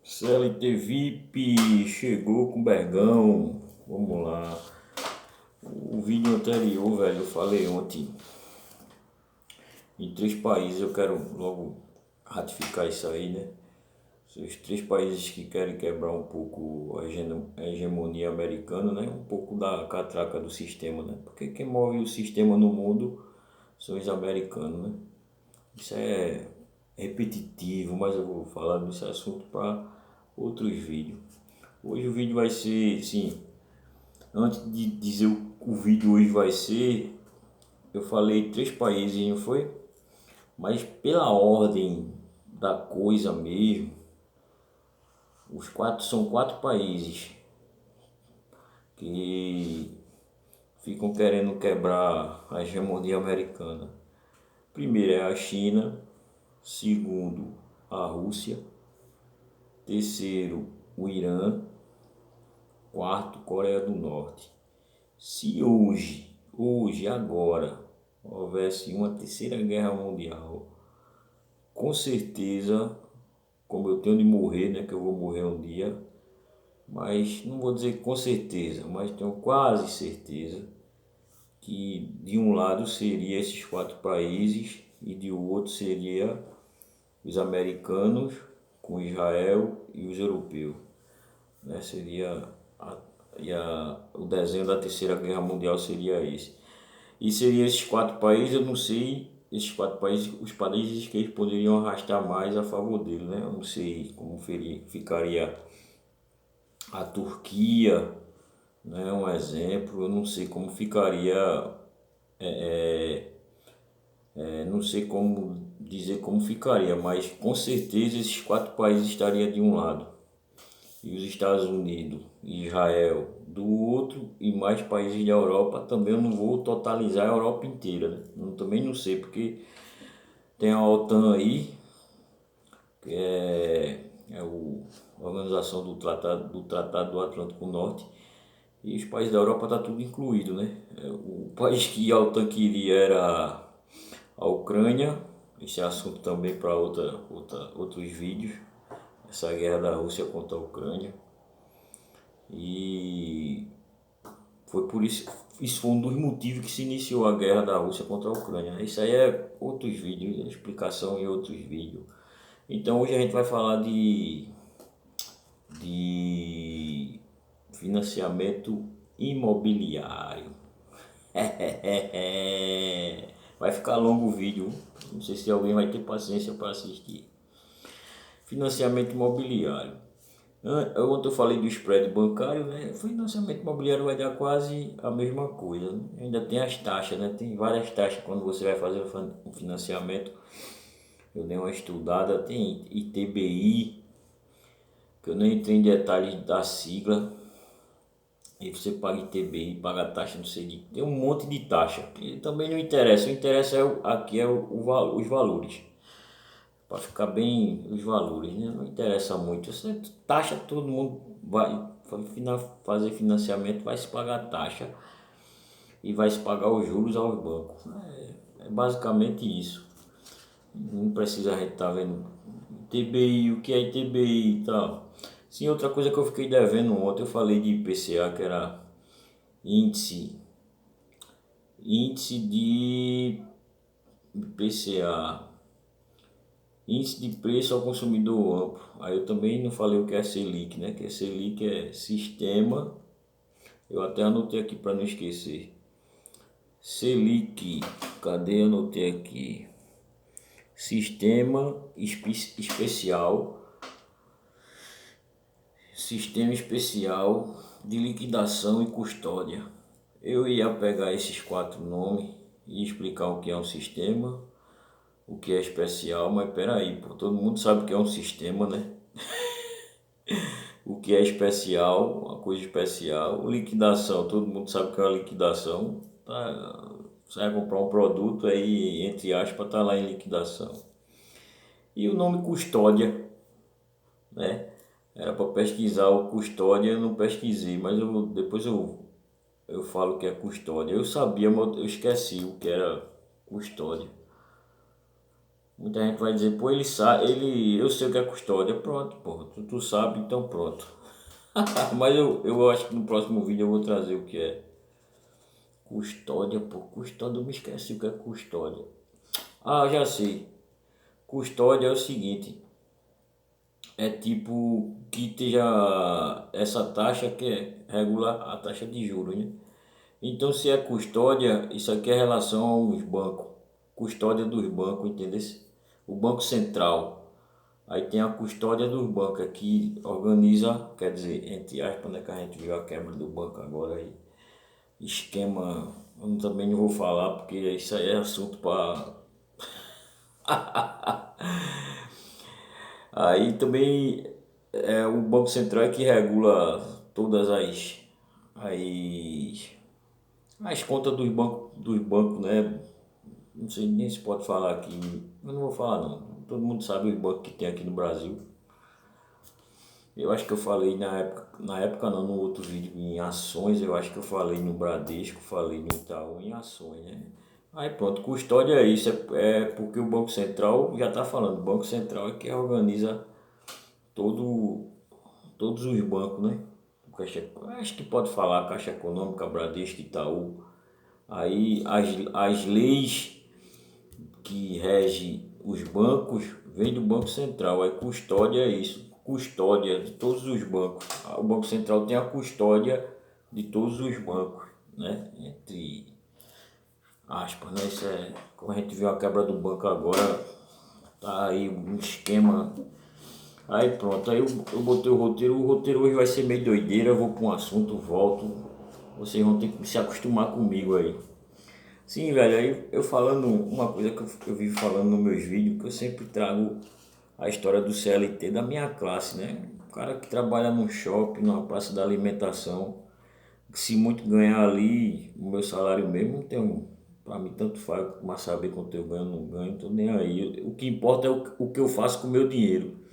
CLT VIP chegou com Bergão. Vamos lá. O vídeo anterior, velho, eu falei ontem em 3 países. Eu quero logo ratificar isso aí, né? Os 3 países que querem quebrar um pouco a hegemonia americana, né? Um pouco da catraca do sistema, né? Porque quem move o sistema no mundo são os americanos, né? Isso é repetitivo, mas eu vou falar desse assunto para outros vídeos. Hoje o vídeo vai ser, sim, antes de dizer o vídeo hoje vai ser, eu falei 3 países, não foi? Mas pela ordem da coisa mesmo, os quatro são 4 países que ficam querendo quebrar a hegemonia americana. Primeiro é a China, segundo a Rússia, terceiro o Irã, quarto Coreia do Norte. Se hoje, agora, houvesse uma terceira guerra mundial, com certeza, como eu tenho de morrer, né, que eu vou morrer um dia, mas não vou dizer com certeza, mas tenho quase certeza que de um lado seria esses 4 países e de outro seria os americanos com Israel e os europeus, né? Seria o desenho da terceira guerra mundial seria esse. E seria esses 4 países, eu não sei, esses 4 países, os países que eles poderiam arrastar mais a favor dele, né? Eu não sei como ficaria a Turquia, né? Um exemplo, eu não sei como ficaria, não sei como dizer como ficaria, mas com certeza esses 4 países estariam de um lado e os Estados Unidos e Israel do outro, e mais países da Europa. Também eu não vou totalizar a Europa inteira, né? Também não sei, porque tem a OTAN aí, que é a organização do Tratado do Atlântico Norte, e os países da Europa tá tudo incluído, né? O país que a OTAN queria era a Ucrânia. Esse é assunto também para outros vídeos, essa guerra da Rússia contra a Ucrânia. E foi por isso, isso foi um dos motivos que se iniciou a guerra da Rússia contra a Ucrânia. Isso aí é outros vídeos, explicação em outros vídeos. Então hoje a gente vai falar de financiamento imobiliário. Vai ficar longo o vídeo, não sei se alguém vai ter paciência para assistir. Financiamento imobiliário. Ontem eu falei do spread bancário, né? Financiamento imobiliário vai dar quase a mesma coisa, né? Ainda tem as taxas, né? Tem várias taxas quando você vai fazer um financiamento. Eu dei uma estudada, tem ITBI, que eu nem entrei em detalhes da sigla. E você paga ITBI, paga taxa, não sei de. Tem um monte de taxa. E também não interessa. O interessa aqui é os valores. Para ficar bem os valores, né? Não interessa muito. Você taxa, todo mundo vai fazer financiamento, vai se pagar taxa e vai se pagar os juros aos bancos. É basicamente isso. Não precisa a gente estar vendo ITBI, o que é ITBI e tal. Sim, outra coisa que eu fiquei devendo ontem, eu falei de IPCA, que era índice, índice de IPCA. Índice de preço ao consumidor amplo. Aí eu também não falei o que é Selic, né? Que é Selic é sistema. Eu até anotei aqui para não esquecer. Selic, cadê? Anotei aqui. Sistema especial. Sistema especial de liquidação e custódia. Eu ia pegar esses 4 nomes e explicar o que é um sistema, o que é especial, mas peraí, pô, todo mundo sabe o que é um sistema, né? O que é especial, uma coisa especial. Liquidação, todo mundo sabe o que é uma liquidação. Tá? Você vai comprar um produto aí, entre aspas, tá lá em liquidação. E o nome custódia, né? Era para pesquisar o custódia, eu não pesquisei, mas depois eu falo que é custódia. Eu sabia, mas eu esqueci o que era custódia. Muita gente vai dizer, pô, ele sabe, eu sei o que é custódia. Pronto, pô, tu sabe, então pronto. Mas eu acho que no próximo vídeo eu vou trazer o que é custódia, pô. Custódia, eu me esqueci o que é custódia. Ah, já sei. Custódia é o seguinte, é tipo que esteja essa taxa que regula a taxa de juros, né? Então se é custódia, isso aqui é relação aos bancos, custódia dos bancos, entendeu? O Banco Central. Aí tem a custódia dos bancos, é que organiza, quer dizer, entre aspas, né, que a gente viu a quebra do banco agora aí. Esquema, eu também não vou falar porque isso aí é assunto para. Aí também é o Banco Central é que regula todas as, as contas dos bancos, né? Não sei nem se pode falar aqui, eu não vou falar não. Todo mundo sabe os bancos que tem aqui no Brasil. Eu acho que eu falei na época não, no outro vídeo em ações, eu acho que eu falei no Bradesco, falei no Itaú em ações, né? Aí pronto, custódia é isso, é porque o Banco Central já está falando, o Banco Central é que organiza todo, todos os bancos, né? Acho que pode falar Caixa Econômica, Bradesco, Itaú. Aí as leis que regem os bancos vêm do Banco Central. Aí custódia é isso, custódia de todos os bancos. O Banco Central tem a custódia de todos os bancos, né? Entre aspas, né? Isso é, como a gente viu a quebra do banco agora, tá aí um esquema. Aí pronto, aí eu botei o roteiro hoje vai ser meio doideira, eu vou para um assunto, volto. Vocês vão ter que se acostumar comigo aí. Sim, velho, aí eu falando uma coisa que eu vivo falando nos meus vídeos, que eu sempre trago a história do CLT da minha classe, né? O cara que trabalha num shopping, numa praça da alimentação, que se muito ganhar ali, o meu salário mesmo, não tem pra mim tanto faz, mas saber quanto eu ganho ou não ganho, tô nem aí. O que importa é o que eu faço com o meu dinheiro.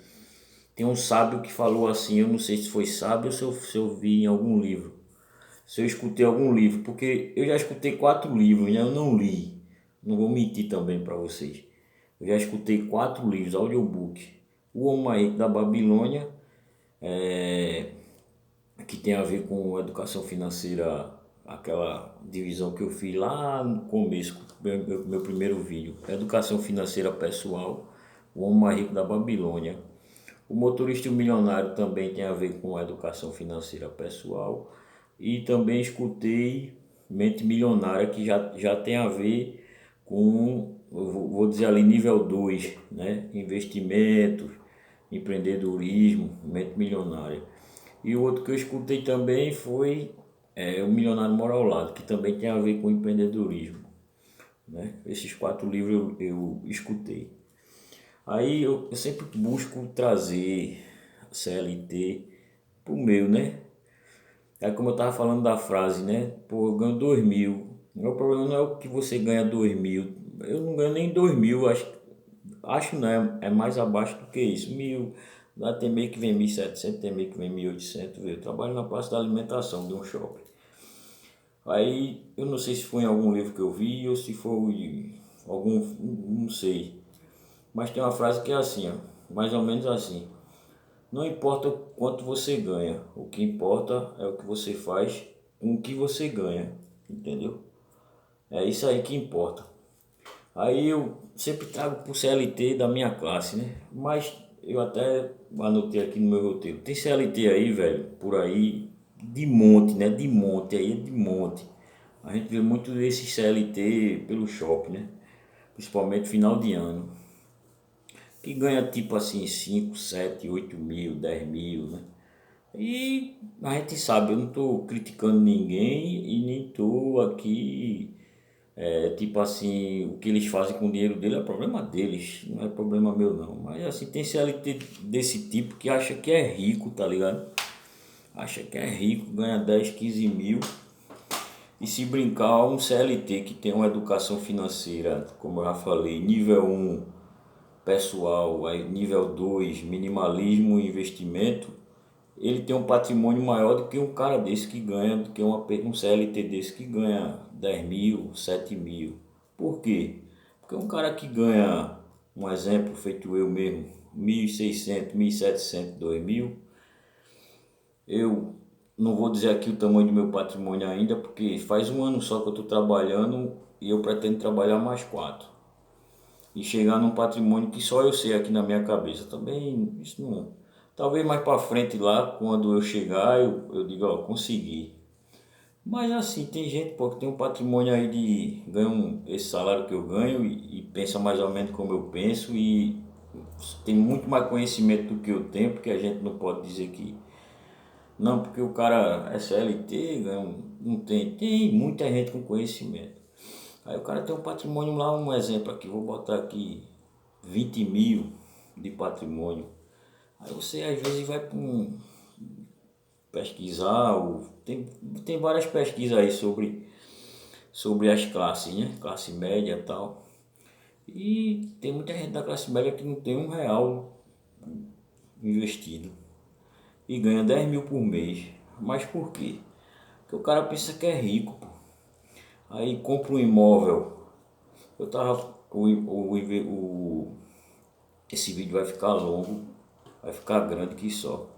Tem um sábio que falou assim, eu não sei se foi sábio ou se eu vi em algum livro, se eu escutei algum livro, porque eu já escutei 4 livros, né? Eu não li, não vou mentir também para vocês. Eu já escutei 4 livros, audiobook. O Homem Mais Rico da Babilônia, é, que tem a ver com educação financeira, aquela divisão que eu fiz lá no começo, meu primeiro vídeo. Educação financeira pessoal, o Homem Mais Rico da Babilônia. O Motorista e o Milionário também tem a ver com a educação financeira pessoal. E também escutei Mente Milionária, que já tem a ver com, eu vou dizer ali, nível 2, né? Investimentos, empreendedorismo, Mente Milionária. E o outro que eu escutei também foi O Milionário Mora ao Lado, que também tem a ver com empreendedorismo, né? Esses 4 livros eu escutei. Aí eu sempre busco trazer CLT pro meu, né? É como eu tava falando da frase, né? Pô, eu ganho 2.000. O meu problema não é o que você ganha 2.000. Eu não ganho nem 2.000, acho não, é mais abaixo do que isso. 1.000, lá tem meio que vem 1.700, tem meio que vem 1.800. Eu trabalho na praça da alimentação de um shopping. Aí eu não sei se foi em algum livro que eu vi ou se foi algum, não sei. Mas tem uma frase que é assim, ó, mais ou menos assim. Não importa o quanto você ganha, o que importa é o que você faz com o que você ganha, entendeu? É isso aí que importa. Aí eu sempre trago pro CLT da minha classe, né? Mas eu até anotei aqui no meu roteiro. Tem CLT aí, velho, por aí, de monte, né? De monte, aí é de monte. A gente vê muito desses CLT pelo shopping, né? Principalmente final de ano. Que ganha tipo assim 5 7 8 mil, 10 mil, né? E a gente sabe, eu não estou criticando ninguém e nem estou aqui, tipo assim, o que eles fazem com o dinheiro dele é problema deles, não é problema meu não. Mas assim, tem CLT desse tipo que acha que é rico, tá ligado? Acha que é rico, ganha 10 15 mil. E se brincar, um CLT que tem uma educação financeira, como eu já falei, nível 1 pessoal, aí nível 2 minimalismo e investimento, ele tem um patrimônio maior do que um cara desse que ganha, do que um CLT desse que ganha 10 mil, 7 mil. Por quê? Porque um cara que ganha um exemplo feito eu mesmo, 1.600, 1.700, 2.000. Eu não vou dizer aqui o tamanho do meu patrimônio ainda, porque faz um ano só que eu estou trabalhando e eu pretendo trabalhar mais 4. E chegar num patrimônio que só eu sei aqui na minha cabeça. Também, isso não... Talvez mais para frente lá, quando eu chegar, eu digo, ó, consegui. Mas assim, tem gente, pô, que tem um patrimônio aí de... ganha esse salário que eu ganho e pensa mais ou menos como eu penso e tem muito mais conhecimento do que eu tenho, porque a gente não pode dizer que não, porque o cara é CLT, não tem. Tem muita gente com conhecimento. Aí o cara tem um patrimônio lá, um exemplo aqui, vou botar aqui 20 mil de patrimônio. Aí você às vezes vai para pesquisar, tem várias pesquisas aí sobre as classes, né? Classe média e tal. E tem muita gente da classe média que não tem um real investido e ganha 10 mil por mês. Mas por quê? Porque o cara pensa que é rico, pô. Aí compra um imóvel. Eu tava. Esse vídeo vai ficar longo, vai ficar grande que só.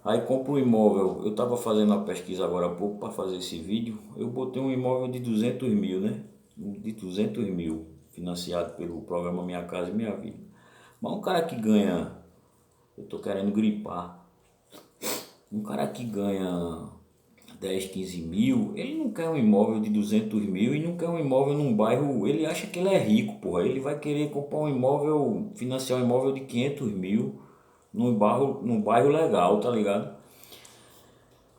Aí compra um imóvel. Eu tava fazendo uma pesquisa agora há pouco para fazer esse vídeo. Eu botei um imóvel de 200 mil, né? De 200 mil, financiado pelo programa Minha Casa e Minha Vida. Mas um cara que ganha. Eu tô querendo gripar. Um cara que ganha 10, 15 mil, ele não quer um imóvel de 200 mil e não quer um imóvel num bairro, ele acha que ele é rico, porra, ele vai querer comprar um imóvel, financiar um imóvel de 500 mil num bairro legal, tá ligado?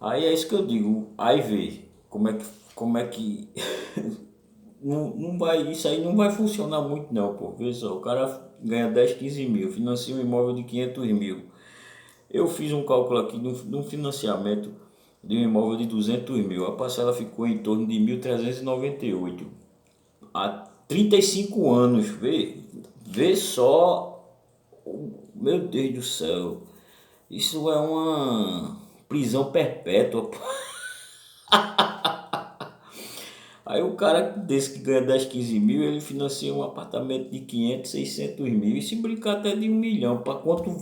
Aí é isso que eu digo, aí vê como é que não vai, isso aí não vai funcionar muito não, pô, vê só, o cara ganha 10, 15 mil, financia um imóvel de 500 mil. Eu fiz um cálculo aqui de um financiamento de um imóvel de 200 mil. A parcela ficou em torno de 1.398. Há 35 anos, vê só, meu Deus do céu. Isso é uma prisão perpétua. Aí o cara desse que ganha 10, 15 mil, ele financia um apartamento de 500, 600 mil. E se brincar até de 1 milhão, para quanto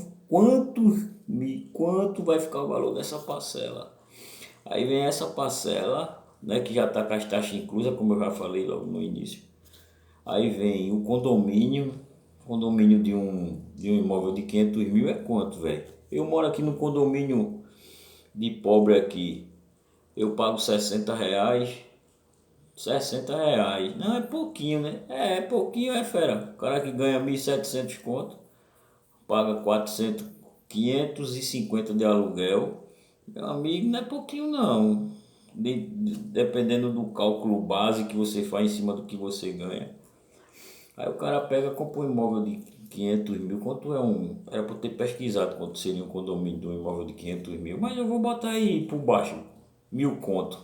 vai ficar o valor dessa parcela? Aí vem essa parcela, né, que já está com as taxas inclusas, como eu já falei logo no início. Aí vem o condomínio de um imóvel de 500 mil é quanto, velho? Eu moro aqui no condomínio de pobre aqui, eu pago R$ 60. R$ 60. Não, é pouquinho, né? É pouquinho, é fera. O cara que ganha 1.700 conto, paga 400, 550 de aluguel. Meu amigo, não é pouquinho não. Dependendo do cálculo base que você faz em cima do que você ganha. Aí o cara pega e compra um imóvel de 500 mil. Quanto é um... Era para ter pesquisado quanto seria um condomínio de um imóvel de 500 mil. Mas eu vou botar aí por baixo, 1.000 conto.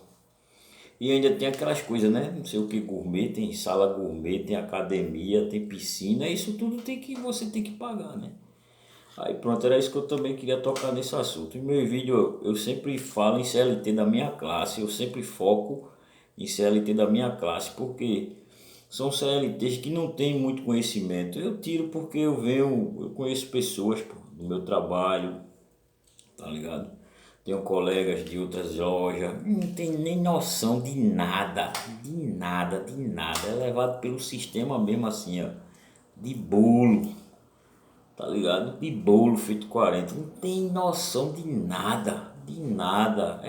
E ainda tem aquelas coisas, né? Não sei o que gourmet, tem sala gourmet, tem academia, tem piscina. Isso tudo você tem que pagar, né? Aí pronto, era isso que eu também queria tocar nesse assunto. Em meu vídeo eu sempre falo em CLT da minha classe, eu sempre foco em CLT da minha classe, porque são CLTs que não têm muito conhecimento. Eu tiro porque eu conheço pessoas, pô, do meu trabalho, tá ligado? Tenho colegas de outras lojas, não tem nem noção de nada, de nada, de nada. É levado pelo sistema mesmo assim, ó, de bolo. Tá ligado? De bolo feito 40. Não tem noção de nada. De nada.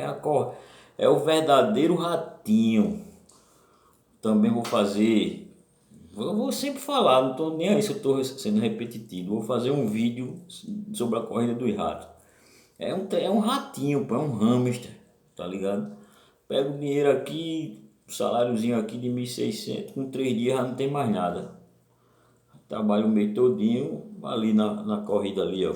É o verdadeiro ratinho. Também vou fazer. Eu vou sempre falar, não tô nem aí se eu tô sendo repetitivo. Vou fazer um vídeo sobre a corrida dos ratos. É um ratinho, pô, é um hamster. Tá ligado? Pega o dinheiro aqui, o saláriozinho aqui de 1.600. Com 3 dias já não tem mais nada. Trabalho o mês todinho ali na corrida ali, ó.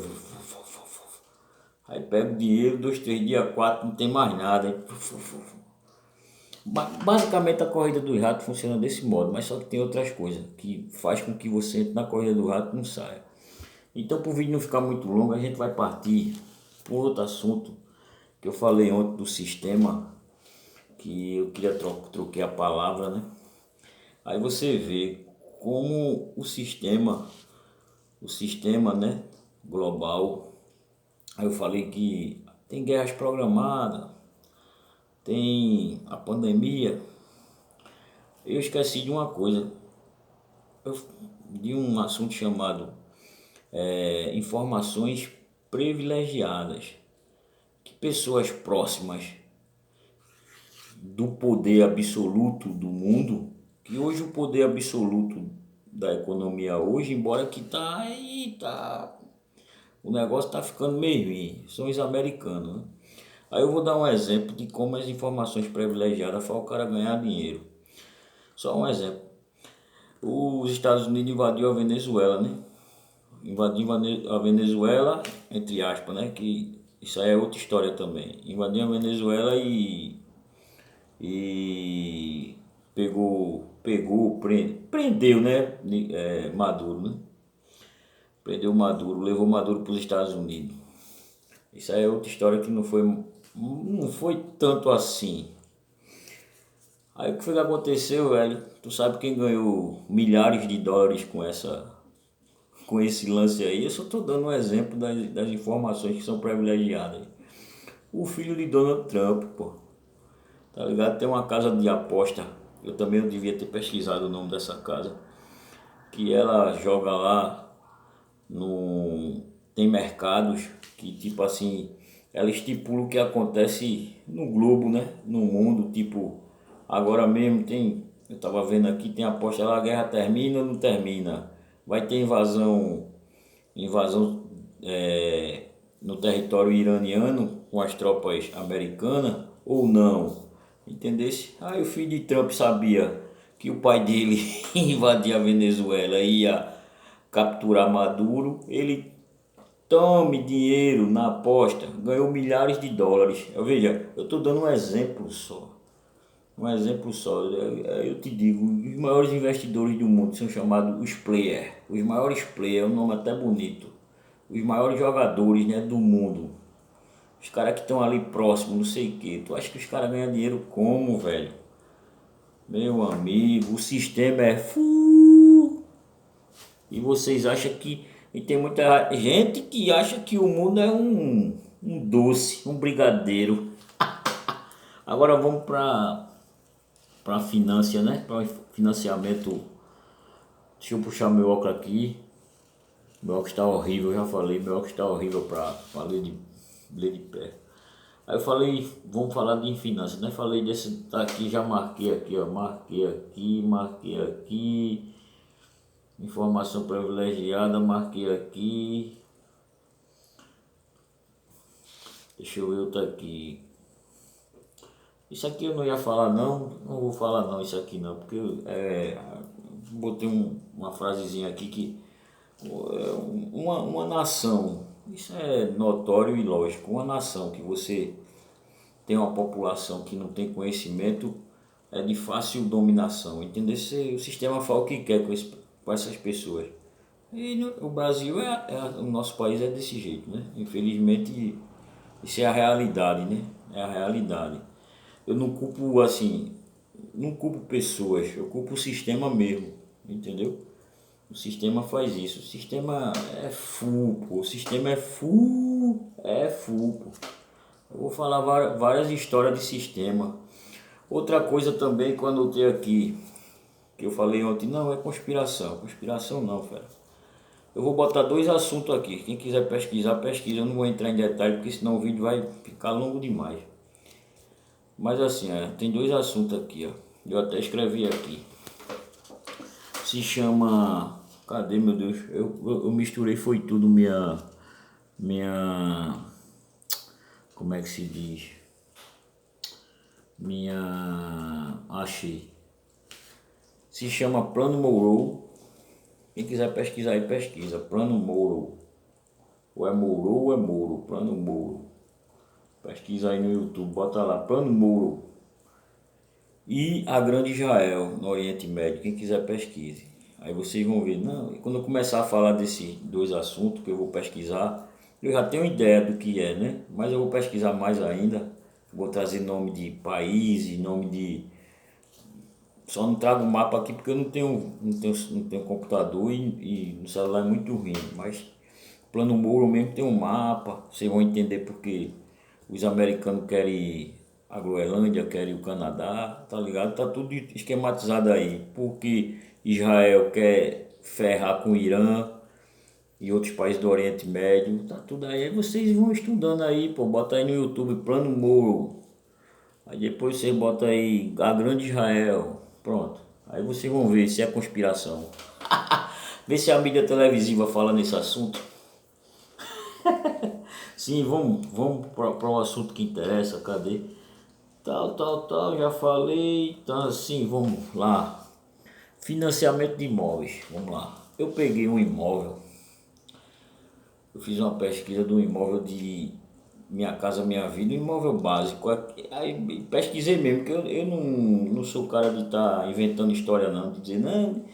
Aí pega o dinheiro, 2, 3 dias, 4, não tem mais nada. Aí, basicamente a corrida do rato funciona desse modo, mas só que tem outras coisas que faz com que você entre na corrida do rato e não saia. Então, para o vídeo não ficar muito longo, a gente vai partir por outro assunto que eu falei ontem do sistema, que eu queria troquei a palavra, né? Aí você vê como o sistema o sistema, né, global. Aí eu falei que tem guerras programadas, tem a pandemia. Eu esqueci de uma coisa, de um assunto chamado informações privilegiadas, que pessoas próximas do poder absoluto do mundo, que hoje o poder absoluto da economia hoje, embora que o negócio tá ficando meio ruim, são os americanos, né? Aí eu vou dar um exemplo de como as informações privilegiadas fazem o cara ganhar dinheiro. Só um exemplo. Os Estados Unidos invadiu a Venezuela, né? Invadiu a Venezuela, entre aspas, né? Que isso aí é outra história também. Invadiu a Venezuela e prendeu, né? Maduro, né? Prendeu Maduro, levou Maduro para os Estados Unidos. Isso aí é outra história que não foi tanto assim. Aí o que foi que aconteceu, velho? Tu sabe quem ganhou milhares de dólares com esse lance aí? Eu só tô dando um exemplo das informações que são privilegiadas. O filho de Donald Trump, pô. Tá ligado? Tem uma casa de aposta. Eu devia ter pesquisado o nome dessa casa. Que ela joga lá no. Tem mercados que tipo assim. Ela estipula o que acontece no globo, né? No mundo, tipo. Agora mesmo tem. Eu tava vendo aqui, tem aposta lá, a guerra termina ou não termina. Vai ter invasão no território iraniano com as tropas americanas ou não, entendesse? Aí o filho de Trump sabia que o pai dele invadia a Venezuela e ia capturar Maduro, ele tome dinheiro na aposta, ganhou milhares de dólares. Veja, eu estou dando um exemplo só. Um exemplo só, eu te digo, os maiores investidores do mundo são chamados os players. Os maiores players, é um nome até bonito. Os maiores jogadores, né, do mundo. Os caras que estão ali próximo, não sei o que. Tu acha que os caras ganham dinheiro como, velho? Meu amigo, o sistema é e vocês acham que. E tem muita gente que acha que o mundo é um doce, um brigadeiro. Agora vamos para finança, né? Para financiamento. Deixa eu puxar meu óculos aqui. Meu óculos está horrível, eu já falei. Meu óculos está horrível para ler de pé. Aí eu falei, vamos falar de finanças, né? Falei desse, tá aqui, já marquei aqui, ó. Marquei aqui. Informação privilegiada, marquei aqui. Deixa eu ver outra aqui. Isso aqui eu não ia falar não vou falar não isso aqui não, porque botei uma frasezinha aqui que uma nação, isso é notório e lógico, uma nação que você tem uma população que não tem conhecimento é de fácil dominação, entendeu? O sistema faz o que quer com essas pessoas. E o Brasil, o nosso país é desse jeito, né? Infelizmente, isso é a realidade, né? É a realidade. Eu não culpo assim, não culpo pessoas, eu culpo o sistema mesmo, entendeu? O sistema faz isso, o sistema é full, pô. O sistema é full, pô. Eu vou falar várias histórias de sistema. Outra coisa também que eu anotei aqui, que eu falei ontem, não é conspiração, conspiração não, fera. Eu vou botar dois assuntos aqui, quem quiser pesquisar, pesquisa, eu não vou entrar em detalhe porque senão o vídeo vai ficar longo demais. Mas assim, tem dois assuntos aqui, ó. Eu até escrevi aqui. Se chama... Cadê, meu Deus? Eu misturei, foi tudo minha... Como é que se diz? Achei. Se chama Plano Monroe. Quem quiser pesquisar aí, pesquisa. Plano Monroe. Ou é Monroe ou é Moro. Plano Monroe. Pesquisa aí no YouTube, bota lá, Plano Monroe. E a Grande Israel, no Oriente Médio, quem quiser pesquise. Aí vocês vão ver, não, e quando eu começar a falar desses dois assuntos que eu vou pesquisar, eu já tenho ideia do que é, né? Mas eu vou pesquisar mais ainda, vou trazer nome de países, nome Só não trago o mapa aqui porque eu não tenho computador e no celular é muito ruim. Mas Plano Mouro mesmo tem um mapa, vocês vão entender porque os americanos querem a Groenlândia, querem o Canadá, tá ligado? Tá tudo esquematizado aí. Porque Israel quer ferrar com o Irã e outros países do Oriente Médio, tá tudo aí. Aí vocês vão estudando aí, pô, bota aí no YouTube Plano Mouro. Aí depois você bota aí a Grande Israel. Pronto. Aí vocês vão ver se é conspiração. Vê se a mídia televisiva fala nesse assunto. Sim, vamos para o assunto que interessa. Cadê? Tal, já falei. Então assim, vamos lá. Financiamento de imóveis. Vamos lá. Eu peguei um imóvel. Eu fiz uma pesquisa do imóvel de Minha Casa Minha Vida, um imóvel básico. Aí pesquisei mesmo, porque eu não sou o cara de estar inventando história não, de dizer, não,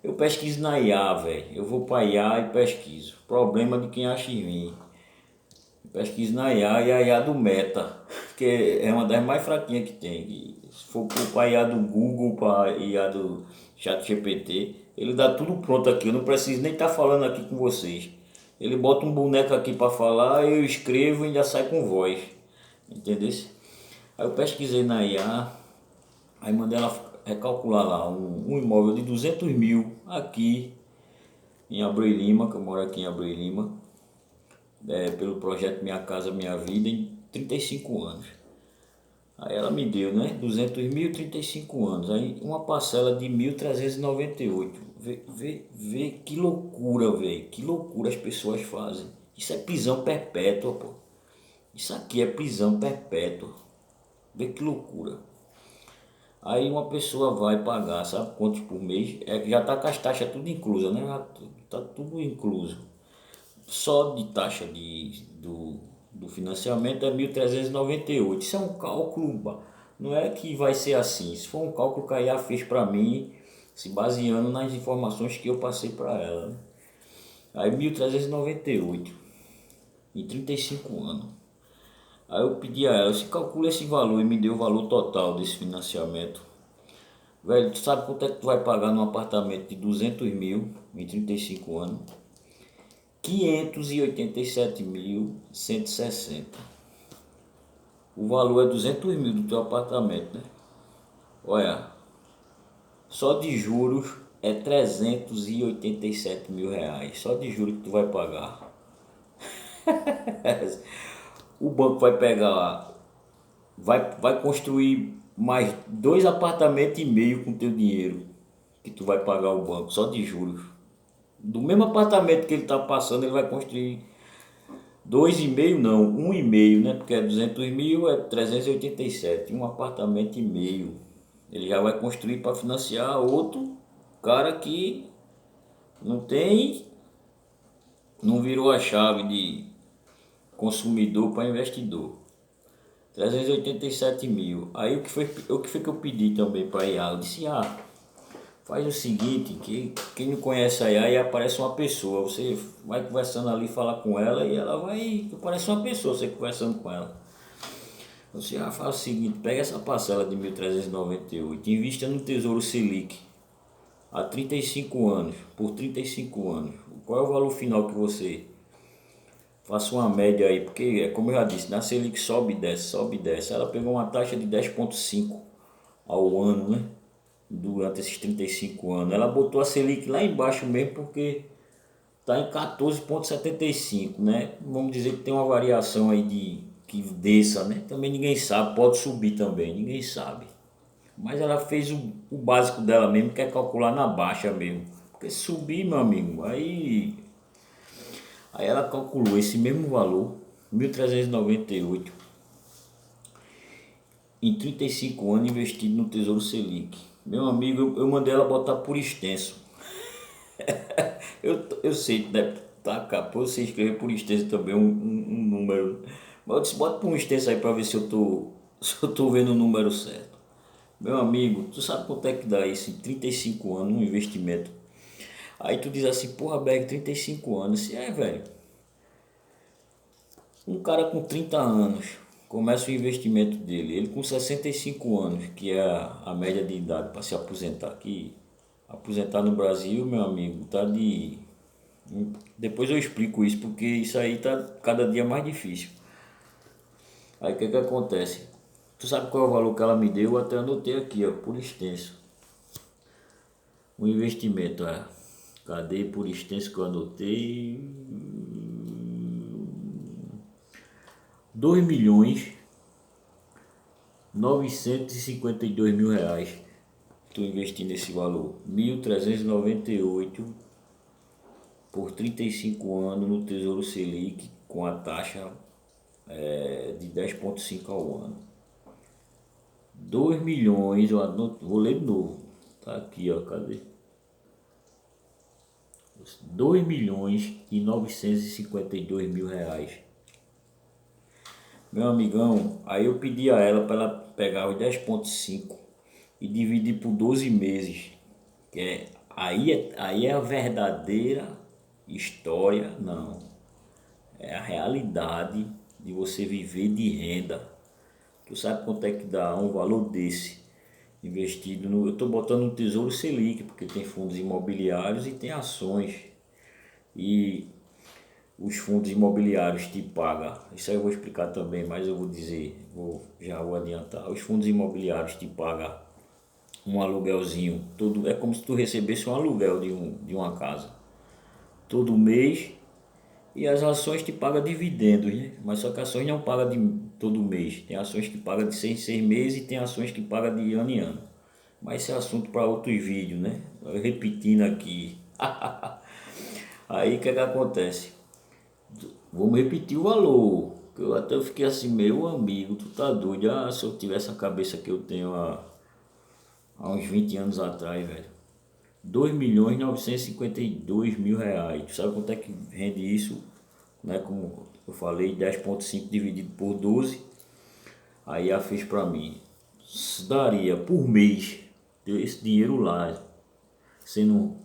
eu pesquiso na IA, velho. Eu vou para IA e pesquiso. Problema de quem acha em mim. Pesquiso na IA e a IA do Meta, que é uma das mais fraquinhas que tem. E se for para a IA do Google, para a IA do ChatGPT, ele dá tudo pronto aqui. Eu não preciso nem estar falando aqui com vocês. Ele bota um boneco aqui para falar, eu escrevo e ainda sai com voz. Entendeu? Aí eu pesquisei na IA, aí mandei ela recalcular lá um imóvel de 200 mil aqui em Abreu e Lima, que eu moro aqui em Abreu e Lima, pelo projeto Minha Casa Minha Vida em 35 anos. Aí ela me deu, né? 200 mil, 35 anos. Aí uma parcela de 1.398. Vê que loucura, velho. Que loucura as pessoas fazem. Isso é prisão perpétua, pô. Isso aqui é prisão perpétua. Vê que loucura. Aí uma pessoa vai pagar, sabe quantos por mês? Já tá com as taxas tudo inclusas, né? Já tá tudo incluso. Só de taxa do financiamento é 1.398. Isso é um cálculo, não é que vai ser assim. Isso foi um cálculo que a IA fez para mim, se baseando nas informações que eu passei para ela, né? Aí 1.398 em 35 anos. Aí eu pedi a ela, se calcula esse valor e me deu o valor total desse financiamento. Velho, tu sabe quanto é que tu vai pagar num apartamento de 200 mil em 35 anos? 587.160. O valor é 200 mil do teu apartamento, né? Olha, só de juros é 387 mil reais. Só de juros que tu vai pagar. O banco vai pegar, vai construir mais 2,5 apartamentos com teu dinheiro que tu vai pagar ao banco, só de juros. Do mesmo apartamento que ele está passando, ele vai construir 2,5 não, 1,5, né? Porque é 200 mil, é 387, um apartamento e meio. Ele já vai construir para financiar outro cara que não tem, não virou a chave de consumidor para investidor. 387 mil. Aí o que foi que eu pedi também para a IA? Eu disse, faz o seguinte, que quem não conhece a IA, aí aparece uma pessoa. Você vai conversando ali, fala com ela e ela vai, parece uma pessoa, você conversando com ela. Você faz o seguinte, pega essa parcela de 1.398, invista no Tesouro Selic há 35 anos, por 35 anos. Qual é o valor final que você faça uma média aí? Porque, como eu já disse, na Selic sobe e desce, sobe e desce. Ela pegou uma taxa de 10,5 ao ano, né? Durante esses 35 anos. Ela botou a Selic lá embaixo mesmo porque está em 14,75, né? Vamos dizer que tem uma variação aí de que desça, né? Também ninguém sabe, pode subir também, ninguém sabe. Mas ela fez o básico dela mesmo, que é calcular na baixa mesmo. Porque subir, meu amigo, aí ela calculou esse mesmo valor, 1.398, em 35 anos investido no Tesouro Selic. Meu amigo, eu mandei ela botar por extenso. Eu sei, deve tacar para você escrever por extenso também um número. Mas eu disse, bota por um extenso aí para ver se eu tô, se eu tô vendo o número certo. Meu amigo, tu sabe quanto é que dá isso em 35 anos, um investimento? Aí tu diz assim, porra, Berg, 35 anos. Velho. Um cara com 30 anos, começa o investimento dele. Ele com 65 anos, que é a média de idade para se aposentar aqui. Aposentar no Brasil, meu amigo, tá de... Depois eu explico isso, porque isso aí tá cada dia mais difícil. Aí o que acontece? Tu sabe qual é o valor que ela me deu? Eu até anotei aqui, ó, por extenso. O investimento, cadê por extenso que eu anotei? 2.952.000 reais. Estou investindo esse valor. 1.398 por 35 anos no Tesouro Selic com a taxa de 10,5 ao ano. 2 milhões, vou ler de novo. Tá aqui, ó, cadê? 2.952.000 reais. Meu amigão, aí eu pedi a ela para ela pegar os 10,5 e dividir por 12 meses. Aí é a verdadeira história, não. É a realidade de você viver de renda. Tu sabe quanto é que dá um valor desse investido no... Eu estou botando no Tesouro Selic, porque tem fundos imobiliários e tem ações. E os fundos imobiliários te pagam, isso aí eu vou explicar também, mas eu vou dizer, já vou adiantar. Os fundos imobiliários te pagam um aluguelzinho, é como se tu recebesse um aluguel de uma casa todo mês, e as ações te pagam dividendos, né? Mas só que ações não pagam todo mês, tem ações que pagam de 6 em 6 meses e tem ações que pagam de ano em ano. Mas esse é assunto para outros vídeos, né? Repetindo aqui. Aí o que acontece? Vamos repetir o valor. Eu até fiquei assim, meu amigo, tu tá doido? Se eu tivesse a cabeça que eu tenho há uns 20 anos atrás, velho. 2.952.000 reais. Tu sabe quanto é que rende isso? Né? Como eu falei, 10,5 dividido por 12. Aí ela fez pra mim. Daria por mês esse dinheiro lá. Sendo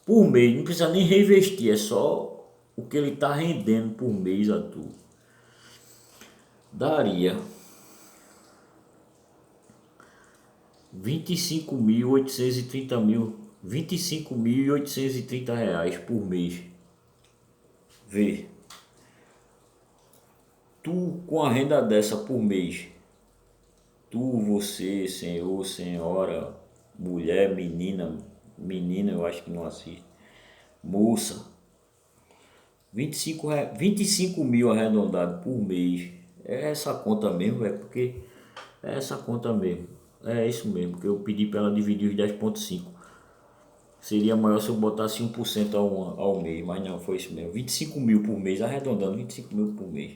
por mês, não precisa nem reinvestir, é só o que ele está rendendo por mês a tu. Daria 25.830 reais por mês. Vê, tu com a renda dessa por mês, você, senhor, senhora, mulher, menina eu acho que não assiste, moça, 25 mil arredondado por mês. É essa conta mesmo, velho, porque é essa conta mesmo. É isso mesmo, que eu pedi para ela dividir os 10,5. Seria maior se eu botasse 1% ao mês, mas não, foi isso mesmo. 25 mil por mês, arredondando 25 mil por mês.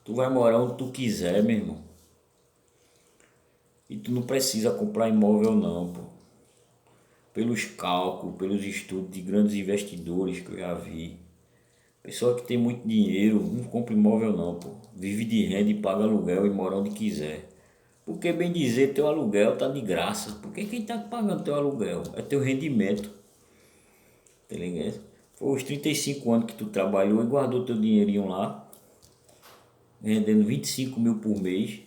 Tu vai morar onde tu quiser, meu irmão. E tu não precisa comprar imóvel não, pô. Pelos cálculos, pelos estudos de grandes investidores que eu já vi. Pessoa que tem muito dinheiro não compra imóvel não, pô. Vive de renda e paga aluguel e mora onde quiser. Porque bem dizer, teu aluguel tá de graça. Porque quem tá pagando teu aluguel é teu rendimento. Tá ligado? Foi os 35 anos que tu trabalhou e guardou teu dinheirinho lá, rendendo 25 mil por mês.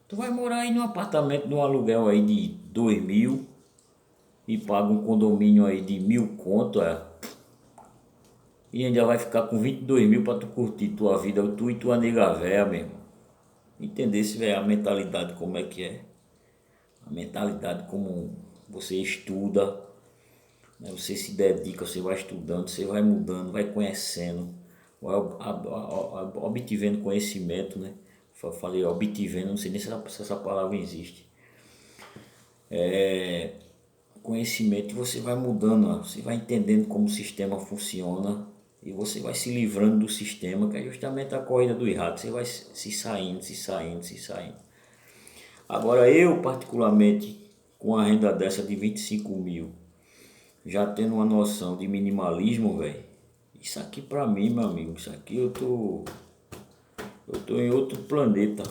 Tu vai morar aí num apartamento, num aluguel aí de 2 mil e paga um condomínio aí de 1.000 conto, e ainda vai ficar com 22 mil pra tu curtir tua vida, tu e tua nega véia mesmo. Entendesse, velho, a mentalidade como é que é? A mentalidade como você estuda, né? Você se dedica, você vai estudando, você vai mudando, vai conhecendo, vai obtivendo conhecimento, né? Falei obtivendo, não sei nem se essa palavra existe. Conhecimento, você vai mudando, ó. Você vai entendendo como o sistema funciona e você vai se livrando do sistema, que é justamente a corrida do rato. Você vai se saindo. Agora eu particularmente, com a renda dessa de 25 mil, já tendo uma noção de minimalismo, velho, isso aqui pra mim, meu amigo, isso aqui eu tô em outro planeta,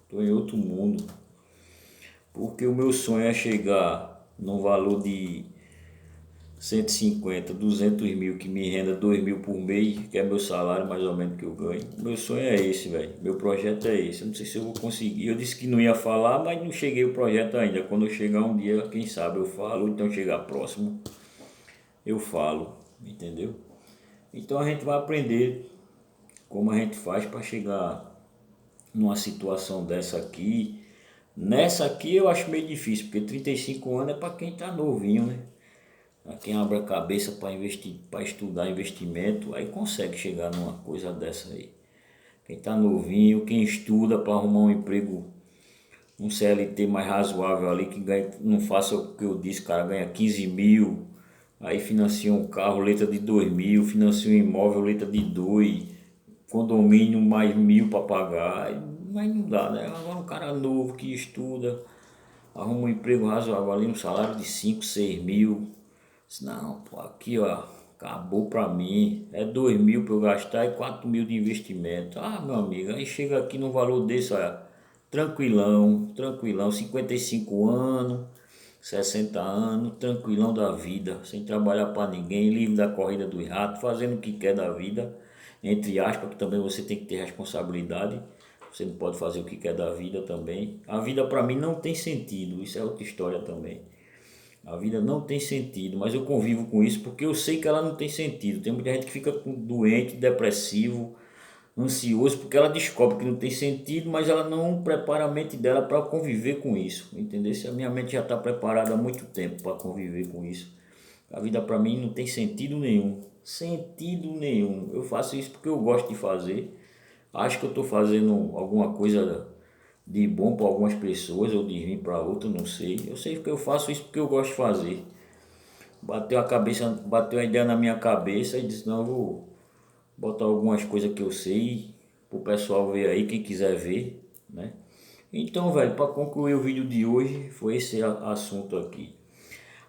tô em outro mundo, porque o meu sonho é chegar num valor de 150, 200 mil que me renda 2 mil por mês, que é meu salário mais ou menos que eu ganho. Meu sonho é esse, velho. Meu projeto é esse. Eu não sei se eu vou conseguir. Eu disse que não ia falar, mas não cheguei o projeto ainda. Quando eu chegar um dia, quem sabe eu falo, ou então chegar próximo, eu falo, entendeu? Então a gente vai aprender como a gente faz para chegar numa situação dessa aqui. Nessa aqui eu acho meio difícil, porque 35 anos é para quem tá novinho, né? Pra quem abre a cabeça para investir, para estudar investimento, aí consegue chegar numa coisa dessa aí. Quem tá novinho, quem estuda para arrumar um emprego, um CLT mais razoável ali, que ganha, não faça o que eu disse, cara, ganha 15 mil, aí financia um carro, letra de 2 mil, financia um imóvel, letra de 2, condomínio mais 1.000 para pagar, mas não dá, né? Agora um cara novo que estuda, arruma um emprego razoável ali, um salário de 5, 6 mil. Não, pô, aqui ó, acabou pra mim. É 2 mil pra eu gastar e 4 mil de investimento. Ah, meu amigo, aí chega aqui no valor desse, olha, tranquilão, tranquilão, 55 anos, 60 anos, tranquilão da vida, sem trabalhar pra ninguém, livre da corrida dos ratos, fazendo o que quer da vida, entre aspas, que também você tem que ter responsabilidade. Você não pode fazer o que quer da vida também. A vida pra mim não tem sentido, isso é outra história também. A vida não tem sentido, mas eu convivo com isso porque eu sei que ela não tem sentido. Tem muita gente que fica doente, depressivo, ansioso, porque ela descobre que não tem sentido, mas ela não prepara a mente dela para conviver com isso. Entendeu? Se a minha mente já está preparada há muito tempo para conviver com isso. A vida para mim não tem sentido nenhum. Sentido nenhum. Eu faço isso porque eu gosto de fazer. Acho que eu estou fazendo alguma coisa de bom para algumas pessoas ou de ruim para outras, não sei. Eu sei que eu faço isso porque eu gosto de fazer. Bateu a ideia na minha cabeça e disse, não, eu vou botar algumas coisas que eu sei pro pessoal ver aí, quem quiser ver, né? Então, velho, para concluir o vídeo de hoje, foi esse assunto aqui.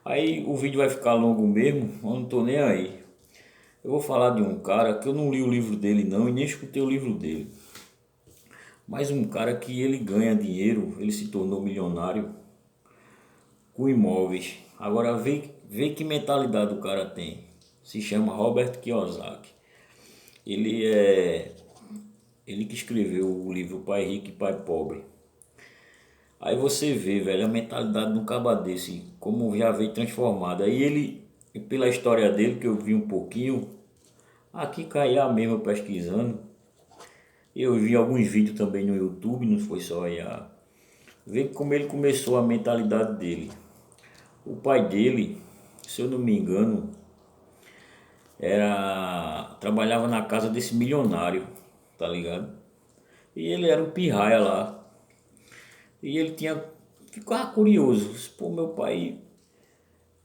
Aí o vídeo vai ficar longo mesmo, eu não tô nem aí. Eu vou falar de um cara que eu não li o livro dele não e nem escutei o livro dele. Mas um cara que ele ganha dinheiro, ele se tornou milionário com imóveis. Agora vê que mentalidade o cara tem. Se chama Robert Kiyosaki. Ele é ele que escreveu o livro Pai Rico e Pai Pobre. Aí você vê, velho, a mentalidade de um caba desse, como já veio transformada. Aí ele, pela história dele, que eu vi um pouquinho, aqui caía mesmo pesquisando. Eu vi alguns vídeos também no YouTube, não foi só aí a ver como ele começou a mentalidade dele. O pai dele, se eu não me engano, trabalhava na casa desse milionário, tá ligado? E ele era um pirraia lá. E ele ficava curioso. Pô, meu pai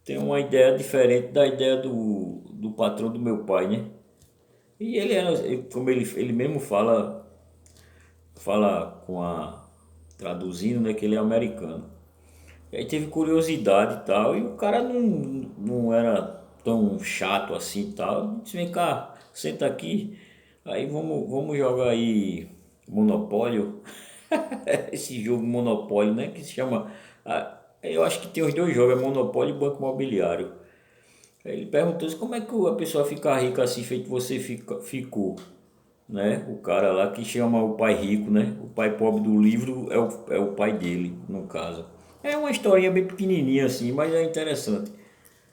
tem uma ideia diferente da ideia do patrão do meu pai, né? E como ele mesmo fala traduzindo, né, que ele é americano. E aí teve curiosidade e tal, e o cara não era tão chato assim e tal. Disse, vem cá, senta aqui, aí vamos jogar aí Monopólio. Esse jogo Monopólio, né, que se chama... eu acho que tem os dois jogos, é Monopólio e Banco Imobiliário. Aí ele perguntou como é que a pessoa fica rica assim, feito você ficou, né? O cara lá que chama o pai rico, né? O pai pobre do livro é o pai dele, no caso. É uma historinha bem pequenininha assim, mas é interessante.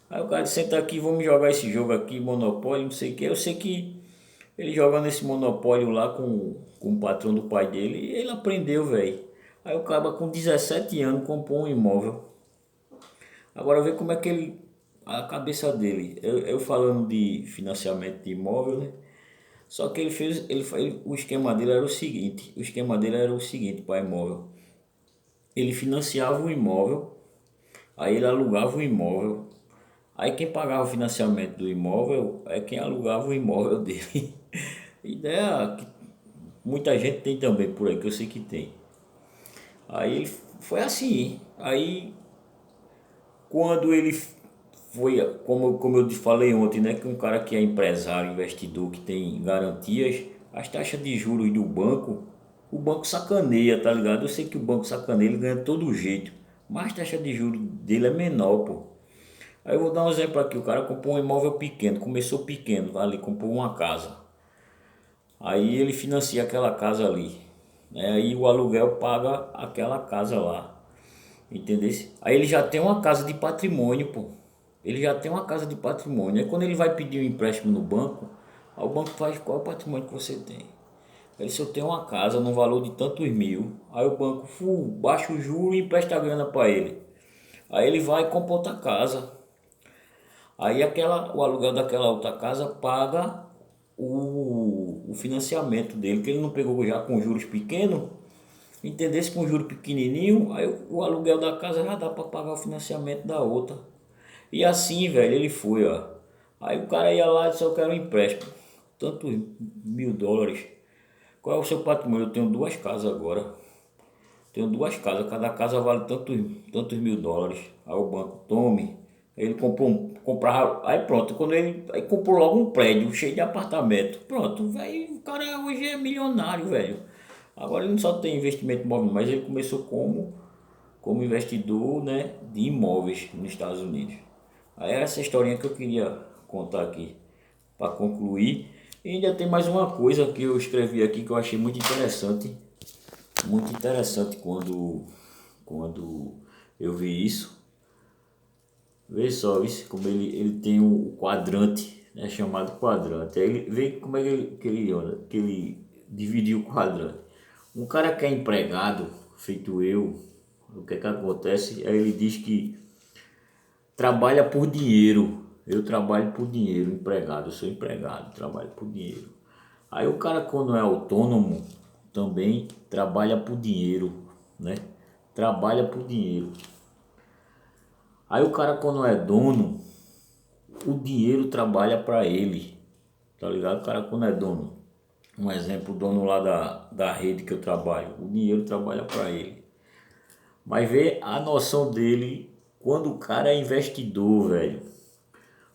Aí o cara disse, senta aqui, vamos jogar esse jogo aqui, Monopólio, não sei o que. Eu sei que ele jogando esse Monopólio lá com o patrão do pai dele, e ele aprendeu, velho. Aí o cara com 17 anos comprou um imóvel. Agora vê como é que a cabeça dele, eu falando de financiamento de imóvel, né? Só que o esquema dele era o seguinte para imóvel. Ele financiava o imóvel, aí ele alugava o imóvel, aí quem pagava o financiamento do imóvel é quem alugava o imóvel dele. Ideia que muita gente tem também por aí, que eu sei que tem. Aí ele foi assim, aí quando ele foi, como eu te falei ontem, né, que um cara que é empresário, investidor, que tem garantias, as taxas de juros do banco, o banco sacaneia, tá ligado? Eu sei que o banco sacaneia, ele ganha de todo jeito, mas a taxa de juros dele é menor, pô. Aí eu vou dar um exemplo aqui, o cara comprou um imóvel pequeno, começou pequeno, ali, comprou uma casa. Aí ele financia aquela casa ali, né? Aí o aluguel paga aquela casa lá, entendeu? Aí ele já tem uma casa de patrimônio, pô. Ele já tem uma casa de patrimônio. Aí quando ele vai pedir um empréstimo no banco, aí o banco faz qual é o patrimônio que você tem. Ele só tem uma casa no valor de tantos mil. Aí o banco baixa o juro e empresta a grana para ele. Aí ele vai e compra outra casa. Aí o aluguel daquela outra casa paga o financiamento dele, que ele não pegou já com juros pequenos. Entendesse, com juro pequenininho, aí o aluguel da casa já dá para pagar o financiamento da outra. E assim, velho, ele foi, ó. Aí o cara ia lá e disse: eu quero um empréstimo, tantos US$ 1.000. Qual é o seu patrimônio? Eu tenho duas casas agora. Tenho duas casas, cada casa vale tantos US$ 1.000. Aí o banco, tome. Ele comprava, aí pronto, quando ele aí comprou logo um prédio cheio de apartamento. Pronto, velho, o cara hoje é milionário, velho. Agora ele não só tem investimento imóvel, mas ele começou como investidor, né, de imóveis nos Estados Unidos. Aí é essa historinha que eu queria contar aqui para concluir. E ainda tem mais uma coisa que eu escrevi aqui que eu achei muito interessante quando eu vi isso. Vê só, isso, como ele tem o quadrante, né, chamado quadrante. Aí ele vê como é que ele dividiu o quadrante. Um cara que é empregado, feito eu, o que é que acontece? Aí ele diz que trabalha por dinheiro. Eu trabalho por dinheiro, empregado, eu sou empregado, trabalho por dinheiro. Aí o cara, quando é autônomo, também trabalha por dinheiro, né? Trabalha por dinheiro. Aí o cara, quando é dono, o dinheiro trabalha para ele, tá ligado? O cara, quando é dono, um exemplo, o dono lá da rede que eu trabalho, o dinheiro trabalha para ele. Mas vê a noção dele quando o cara é investidor, velho.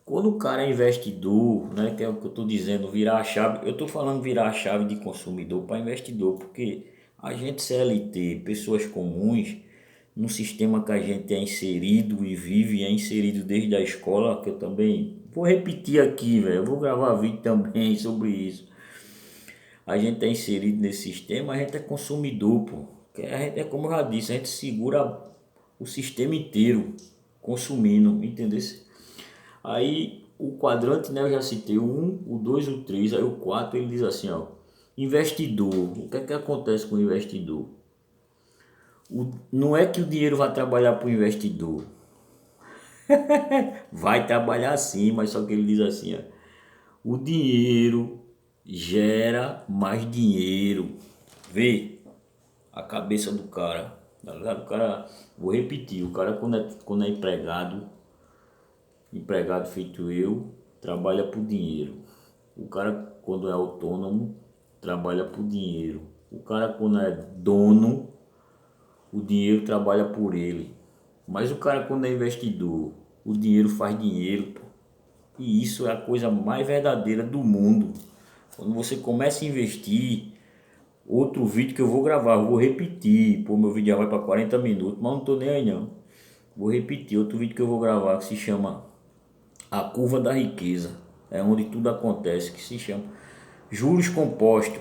Quando o cara é investidor, né, que é o que eu estou dizendo, virar a chave, eu estou falando virar a chave de consumidor para investidor, porque a gente CLT, pessoas comuns, no sistema que a gente é inserido e vive, é inserido desde a escola, que eu também vou repetir aqui, velho, eu vou gravar vídeo também sobre isso. A gente é inserido nesse sistema, a gente é consumidor, pô. Que a gente é, como eu já disse, a gente segura o sistema inteiro consumindo, entendeu? Aí o quadrante, né, eu já citei o 1, o 2, o 3, aí o 4 ele diz assim, ó, investidor. O que é que acontece com o investidor? Não é que o dinheiro vai trabalhar para o investidor. Vai trabalhar sim, mas só que ele diz assim, ó, o dinheiro gera mais dinheiro. Vê a cabeça do cara, tá ligado? O cara, vou repetir, o cara quando é empregado feito eu, trabalha por dinheiro. O cara quando é autônomo, trabalha por dinheiro. O cara quando é dono, o dinheiro trabalha por ele. Mas o cara quando é investidor, o dinheiro faz dinheiro, pô. E isso é a coisa mais verdadeira do mundo. Quando você começa a investir, outro vídeo que eu vou gravar, eu vou repetir, pô, meu vídeo já vai para 40 minutos, mas não tô nem aí não. Vou repetir outro vídeo que eu vou gravar que se chama A Curva da Riqueza. É onde tudo acontece, que se chama juros compostos.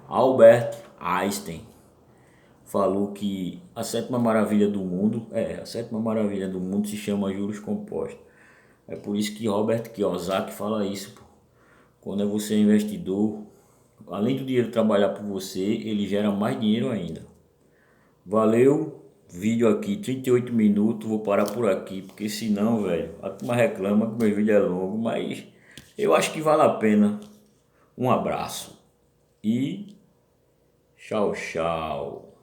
Albert Einstein falou que a sétima maravilha do mundo, a sétima maravilha do mundo se chama juros compostos. É por isso que Robert Kiyosaki fala isso, pô. Quando você é investidor, além do dinheiro trabalhar por você, ele gera mais dinheiro ainda. Valeu, vídeo aqui, 38 minutos, vou parar por aqui, porque senão, velho, a turma reclama que meu vídeo é longo, mas eu acho que vale a pena. Um abraço e tchau, tchau.